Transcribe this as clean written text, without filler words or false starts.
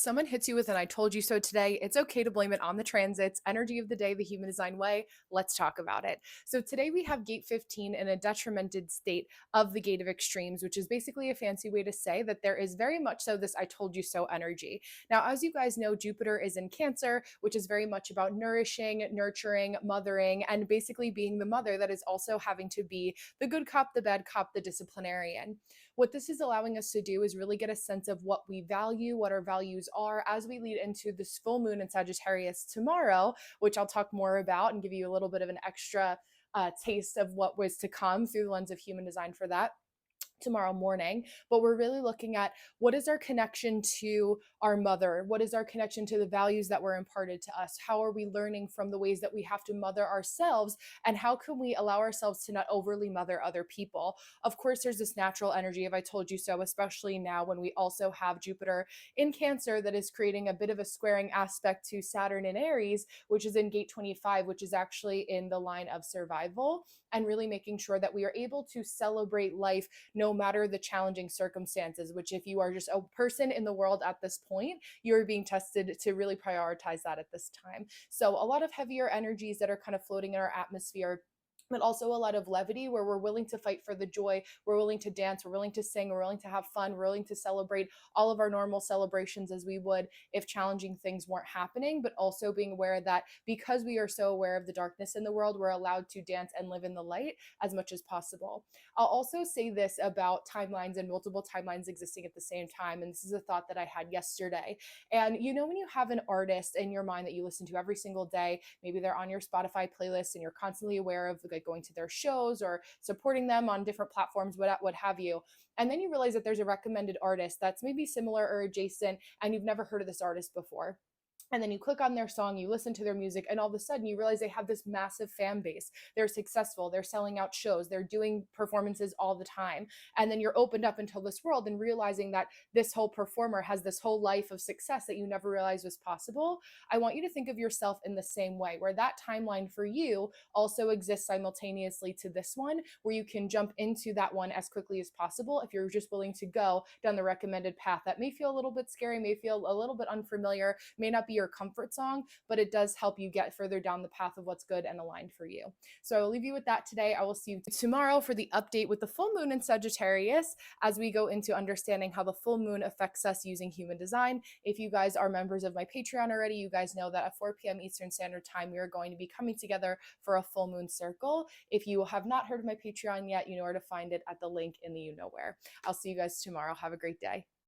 someone hits you with an I told you so today, it's okay to blame it on the transits, energy of the day, the human design way. Let's talk about it. So today we have gate 15 in a detrimented state of the gate of extremes, which is basically a fancy way to say that there is very much so this I told you so energy. Now, as you guys know, Jupiter is in Cancer, which is very much about nourishing, nurturing, mothering, and basically being the mother that is also having to be the good cop, the bad cop, the disciplinarian. What this is allowing us to do is really get a sense of what we value, what our values are as we lead into this full moon in Sagittarius tomorrow, which I'll talk more about and give you a little bit of an extra taste of what was to come through the lens of human design for that tomorrow morning. But we're really looking at what is our connection to our mother? What is our connection to the values that were imparted to us? How are we learning from the ways that we have to mother ourselves? And how can we allow ourselves to not overly mother other people? Of course, there's this natural energy of I told you so, especially now when we also have Jupiter in Cancer that is creating a bit of a squaring aspect to Saturn in Aries, which is in gate 25, which is actually in the line of survival, and really making sure that we are able to celebrate life no matter the challenging circumstances, which if you are just a person in the world at this point, you're being tested to really prioritize that at this time. So a lot of heavier energies that are kind of floating in our atmosphere, but also a lot of levity where we're willing to fight for the joy, we're willing to dance, we're willing to sing, we're willing to have fun, we're willing to celebrate all of our normal celebrations as we would if challenging things weren't happening, but also being aware that because we are so aware of the darkness in the world, we're allowed to dance and live in the light as much as possible. I'll also say this about timelines and multiple timelines existing at the same time, and this is a thought that I had yesterday. And you know, when you have an artist in your mind that you listen to every single day, maybe they're on your Spotify playlist and you're constantly aware of like going to their shows or supporting them on different platforms, what have you. And then you realize that there's a recommended artist that's maybe similar or adjacent, and you've never heard of this artist before. And then you click on their song, you listen to their music, and all of a sudden you realize they have this massive fan base. They're successful, they're selling out shows, they're doing performances all the time. And then you're opened up into this world and realizing that this whole performer has this whole life of success that you never realized was possible. I want you to think of yourself in the same way, where that timeline for you also exists simultaneously to this one, where you can jump into that one as quickly as possible if you're just willing to go down the recommended path that may feel a little bit scary, may feel a little bit unfamiliar, may not be your comfort song, but it does help you get further down the path of what's good and aligned for you. So I will leave you with that today. I will see you tomorrow for the update with the full moon in Sagittarius as we go into understanding how the full moon affects us using human design. If you guys are members of my Patreon already, you guys know that at 4 p.m. Eastern Standard Time, we are going to be coming together for a full moon circle. If you have not heard of my Patreon yet, you know where to find it at the link in the you know where. I'll see you guys tomorrow. Have a great day.